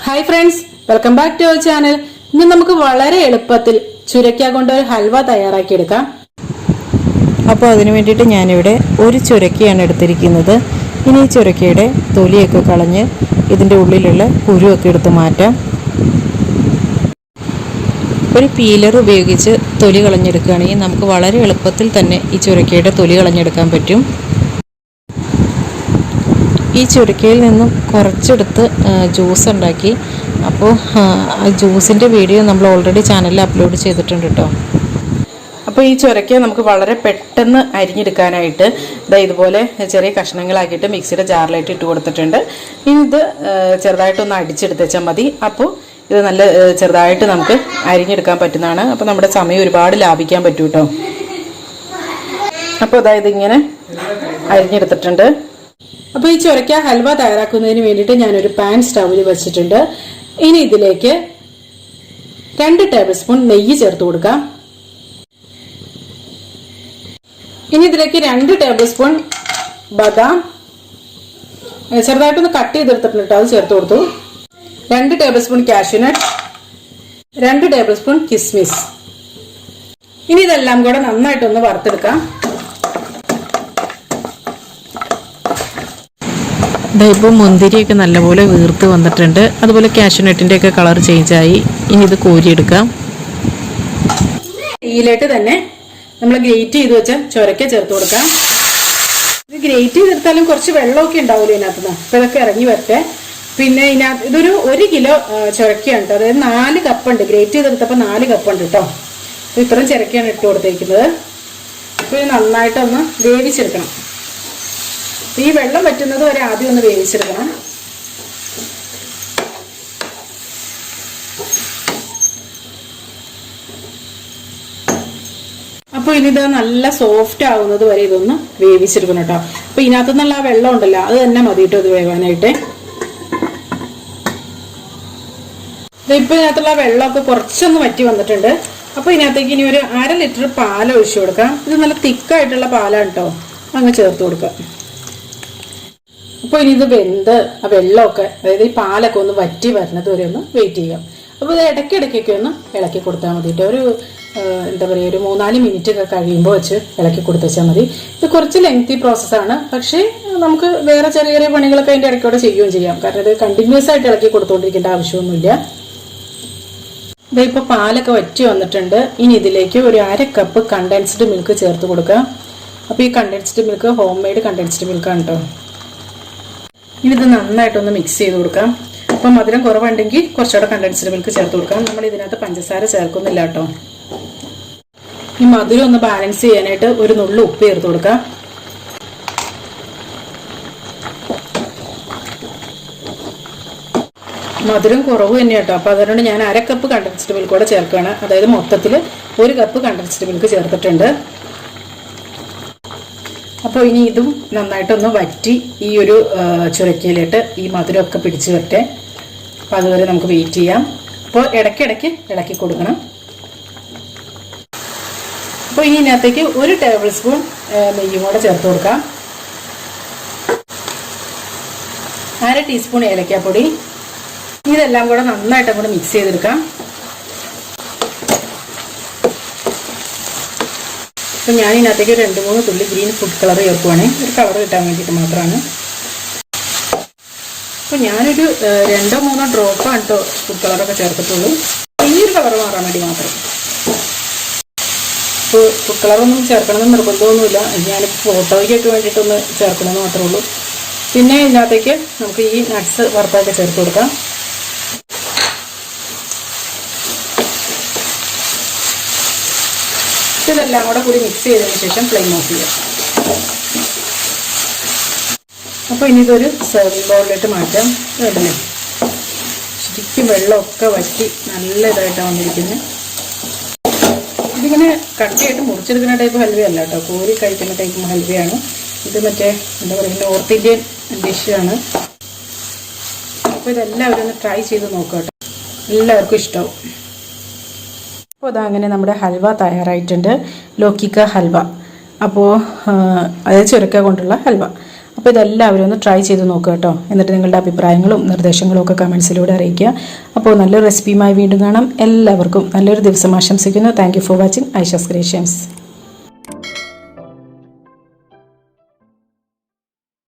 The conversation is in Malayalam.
Hi friends, welcome back to our channel. ഇന്ന് നമുക്ക് വളരെ എളുപ്പത്തിൽ ചുരക്ക കൊണ്ട് ഒരു ഹൽവ തയ്യാറാക്കി എടുക്കാം. അപ്പോൾ അതിനു വേണ്ടിയിട്ട് ഞാൻ ഇവിടെ ഒരു ചുരക്കയാണ് എടുത്തിരിക്കുന്നത്. ഇനി ഈ ചുരക്കയുടെ തൊലിയൊക്കെ കളഞ്ഞ് ഇതിന്റെ ഉള്ളിലുള്ള കുരുവൊക്കെ എടുത്ത് മാറ്റാം. ഒരു പീലർ ഉപയോഗിച്ച് തൊലി കളഞ്ഞെടുക്കുകയാണെങ്കിൽ നമുക്ക് വളരെ എളുപ്പത്തിൽ തന്നെ ഈ ചുരക്കയുടെ തൊലി കളഞ്ഞെടുക്കാൻ പറ്റും. ഈ ചുരക്കയിൽ നിന്നും കുറച്ചെടുത്ത് ജ്യൂസ് ഉണ്ടാക്കി. അപ്പോൾ ആ ജ്യൂസിൻ്റെ വീഡിയോ നമ്മൾ ഓൾറെഡി ചാനലിൽ അപ്ലോഡ് ചെയ്തിട്ടുണ്ട് കേട്ടോ. അപ്പോൾ ഈ ചുരക്ക നമുക്ക് വളരെ പെട്ടെന്ന് അരിഞ്ഞെടുക്കാനായിട്ട് ഇതുപോലെ ചെറിയ കഷ്ണങ്ങളാക്കിയിട്ട് മിക്സിയുടെ ജാറിലായിട്ട് ഇട്ട് കൊടുത്തിട്ടുണ്ട്. ഇനി ഇത് ചെറുതായിട്ടൊന്ന് അടിച്ചെടുത്ത് വെച്ചാൽ മതി. അപ്പോൾ ഇത് നല്ല ചെറുതായിട്ട് നമുക്ക് അരിഞ്ഞെടുക്കാൻ പറ്റുന്നതാണ്. അപ്പോൾ നമ്മുടെ സമയം ഒരുപാട് ലാഭിക്കാൻ പറ്റും കേട്ടോ. അപ്പോൾ അതായത് ഇങ്ങനെ അരിഞ്ഞെടുത്തിട്ടുണ്ട്. അപ്പോൾ ഈ ചുരക്ക ഹൽവ തയ്യാറാക്കുന്നതിന് വേണ്ടിയിട്ട് ഞാനൊരു പാൻ സ്റ്റൗവിൽ വെച്ചിട്ടുണ്ട്. ഇനി ഇതിലേക്ക് 2 ടേബിൾ സ്പൂൺ നെയ്യ് ചേർത്ത് കൊടുക്കാം. ഇനി ഇതിലേക്ക് 2 ടേബിൾ സ്പൂൺ ബദാം ചെറുതായിട്ടൊന്ന് കട്ട് ചെയ്തെടുത്തിട്ടുണ്ട്, അത് ചേർത്ത് കൊടുത്തു. 2 tablespoon cashew nut, 2 tablespoon കിസ്മിസ്. ഇനി ഇതെല്ലാം കൂടെ നന്നായിട്ടൊന്ന് വറുത്തെടുക്കാം. ഇപ്പോൾ മുന്തിരിയൊക്കെ നല്ലപോലെ വീർത്ത് വന്നിട്ടുണ്ട്. അതുപോലെ കാഷ്യൂനട്ടിൻ്റെ ഒക്കെ കളർ ചേഞ്ചായി. ഇനി ഇത് കോരിയെടുക്കാം. ഇതിലേക്ക് തന്നെ നമ്മൾ ഗ്രേറ്റ് ചെയ്ത് വെച്ച ചുരക്ക ചേർത്ത് കൊടുക്കാം. ഇത് ഗ്രേറ്റ് ചെയ്തെടുത്താലും കുറച്ച് വെള്ളമൊക്കെ ഉണ്ടാവില്ല ഇതിനകത്ത് നിന്ന്. അപ്പോൾ ഇതൊക്കെ ഇറങ്ങി വരട്ടെ. പിന്നെ ഇതിനകത്ത് ഇതൊരു 1 കിലോ ചുരക്കയാണ് കേട്ടോ. അതായത് 4 കപ്പുണ്ട്. ഗ്രേറ്റ് ചെയ്തെടുത്തപ്പോൾ 4 കപ്പുണ്ട് കേട്ടോ. അപ്പോൾ ഇത്രയും ചുരക്കയാണ് ഇട്ട് കൊടുത്തേക്കുന്നത്. അപ്പോൾ ഇത് നന്നായിട്ടൊന്ന് വേവിച്ചെടുക്കണം. ഈ വെള്ളം വറ്റുന്നത് വരെ ആദ്യം ഒന്ന് വേവിച്ചെടുക്കണം. അപ്പോൾ ഇനി ഇത് നല്ല സോഫ്റ്റ് ആവുന്നത് വരെ ഇതൊന്ന് വേവിച്ചെടുക്കണം കേട്ടോ. അപ്പൊ ഇതിനകത്തു നിന്നുള്ള ആ വെള്ളം ഉണ്ടല്ലോ, അത് തന്നെ മതി കേട്ടോ ഇത് വേവാനായിട്ട്. ഇപ്പൊ ഇതിനകത്തുള്ള വെള്ളമൊക്കെ കുറച്ചൊന്ന് വറ്റി വന്നിട്ടുണ്ട്. അപ്പൊ ഇതിനകത്തേക്ക് ഇനി ഒരു 1/2 ലിറ്റർ പാൽ ഒഴിച്ചു കൊടുക്കാം. ഇത് നല്ല തിക്കായിട്ടുള്ള പാലാണ് കേട്ടോ. അങ്ങ് ചേർത്ത് കൊടുക്കാം. അപ്പോൾ ഇനി ഇത് വെന്ത് ആ വെള്ളമൊക്കെ, അതായത് ഈ പാലൊക്കെ ഒന്ന് വറ്റി വരുന്നത് വരെ ഒന്ന് വെയിറ്റ് ചെയ്യാം. അപ്പോൾ ഇത് ഇടയ്ക്കിടയ്ക്കൊക്കെ ഒന്ന് ഇളക്കി കൊടുത്താൽ മതി കേട്ടോ. ഒരു എന്താ പറയുക, ഒരു 3-4 മിനിറ്റ് ഒക്കെ കഴിയുമ്പോൾ വെച്ച് ഇളക്കി കൊടുത്താൽ മതി. ഇത് കുറച്ച് ലെങ്തി പ്രോസസ്സാണ്, പക്ഷേ നമുക്ക് വേറെ ചെറിയ ചെറിയ പണികളൊക്കെ അതിൻ്റെ ഇടയ്ക്കൂടെ ചെയ്യുകയും ചെയ്യാം. കാരണം ഇത് കണ്ടിന്യൂസ് ആയിട്ട് ഇളക്കി കൊടുത്തുകൊണ്ടിരിക്കേണ്ട ആവശ്യമൊന്നുമില്ല. ഇതിപ്പോൾ പാലൊക്കെ വറ്റി വന്നിട്ടുണ്ട്. ഇനി ഇതിലേക്ക് ഒരു 1/2 കപ്പ് കണ്ടൻസ്ഡ് മിൽക്ക് ചേർത്ത് കൊടുക്കാം. അപ്പോൾ ഈ condensed milk homemade condensed മിൽക്കാണ് കേട്ടോ. ഇനി ഇത് നന്നായിട്ടൊന്ന് മിക്സ് ചെയ്ത് കൊടുക്കാം. അപ്പം മധുരം കുറവുണ്ടെങ്കിൽ കുറച്ചുകൂടെ കണ്ടൻസ്ഡ് മിൽക്ക് ചേർത്ത് കൊടുക്കാം. നമ്മൾ ഇതിനകത്ത് പഞ്ചസാര ചേർക്കുന്നില്ല കേട്ടോ. ഈ മധുരം ഒന്ന് ബാലൻസ് ചെയ്യാനായിട്ട് ഒരു നുള്ളു ഉപ്പ് ചേർത്ത് കൊടുക്കാം. മധുരം കുറവ് തന്നെ കേട്ടോ. അപ്പോൾ അതുകൊണ്ട് ഞാൻ 1/2 കപ്പ് കണ്ടൻസ്ഡ് മിൽക്ക് കൂടെ ചേർക്കുകയാണ്. അതായത് മൊത്തത്തിൽ 1 കപ്പ് കണ്ടൻസ്ഡ് മിൽക്ക് ചേർത്തിട്ടുണ്ട്. അപ്പോൾ ഇനി ഇതും നന്നായിട്ടൊന്ന് വറ്റി ഈ ഒരു ചുരക്കയിലിട്ട് ഈ മധുരമൊക്കെ പിടിച്ചു വരട്ടെ. അപ്പോൾ അതുവരെ നമുക്ക് വെയിറ്റ് ചെയ്യാം. അപ്പോൾ ഇടയ്ക്കിടയ്ക്ക് ഇളക്കി കൊടുക്കണം. അപ്പോൾ ഇനി ഇതിനകത്തേക്ക് 1 ടേബിൾ സ്പൂൺ നെയ്യും കൂടെ ചേർത്ത് കൊടുക്കാം. 1/2 ടീസ്പൂൺ ഏലക്കാപ്പൊടി. ഇതെല്ലാം കൂടെ നന്നായിട്ട് അങ്ങോട്ട് മിക്സ് ചെയ്തെടുക്കാം. അപ്പോൾ ഞാൻ ഇതിനകത്തേക്ക് 2-3 തുള്ളി ഗ്രീൻ ഫുഡ് കളർ ചേർക്കുവാണേ, ഒരു കളർ കിട്ടാൻ വേണ്ടിയിട്ട് മാത്രമാണ്. അപ്പോൾ ഞാനൊരു 2-3 ഡ്രോപ്പാണ് കേട്ടോ ഫുഡ് കളറൊക്കെ ചേർത്തിട്ടുള്ളൂ. ഇനിയൊരു കളർ മാറാൻ വേണ്ടി മാത്രം. അപ്പോൾ ഫുഡ് കളറൊന്നും ചേർക്കണമെന്ന് നിർബന്ധമൊന്നുമില്ല. ഞാനിപ്പോൾ ഫോട്ടോയ്ക്കൊക്കെ വേണ്ടിയിട്ടൊന്ന് ചേർക്കണമെന്ന് മാത്രമേ ഉള്ളൂ. പിന്നെ ഇതിനകത്തേക്ക് നമുക്ക് ഈ നട്ട്സ് വറുത്തൊക്കെ ചേർത്ത് കൊടുക്കാം. ഇതെല്ലാം കൂടെ കൂടി മിക്സ് ചെയ്തതിന് ശേഷം ഫ്ലെയിം ഓഫ് ചെയ്യാം. അപ്പോൾ ഇനി ഇതൊരു സെർവിങ് ബൗളിലിട്ട് മാറ്റാം. കേട്ടല്ലേ, ശരിക്കും വെള്ളമൊക്കെ വറ്റി നല്ല ഇതായിട്ടാണ് വന്നിരിക്കുന്നത്. ഇതിങ്ങനെ കട്ടിയായിട്ട് മുറിച്ചെടുക്കുന്ന ടൈപ്പ് ഹൽവയല്ല കേട്ടോ, കോരി കഴിക്കുന്ന ടൈപ്പ് ഹൽവയാണ് ഇത്. മറ്റേ എന്താ പറയുക, നോർത്ത് ഇന്ത്യൻ ഡിഷാണ്. അപ്പോൾ ഇതെല്ലാവരും ഒന്ന് ട്രൈ ചെയ്ത് നോക്കുക കേട്ടോ, എല്ലാവർക്കും ഇഷ്ടമാവും. അപ്പോൾ അതങ്ങനെ നമ്മുടെ ഹൽവ തയ്യാറായിട്ടുണ്ട്. ലോക്കിക്ക ഹൽവ. അപ്പോൾ അതായത് ചുരക്ക കൊണ്ടുള്ള ഹൽവ. അപ്പോൾ ഇതെല്ലാവരും ഒന്ന് ട്രൈ ചെയ്ത് നോക്കുക കേട്ടോ. എന്നിട്ട് നിങ്ങളുടെ അഭിപ്രായങ്ങളും നിർദ്ദേശങ്ങളും ഒക്കെ കമൻസിലൂടെ അറിയിക്കുക. അപ്പോൾ നല്ലൊരു റെസിപ്പിയുമായി വീണ്ടും കാണാം. എല്ലാവർക്കും നല്ലൊരു ദിവസം ആശംസിക്കുന്നു. Thank you for watching Aisha's creations.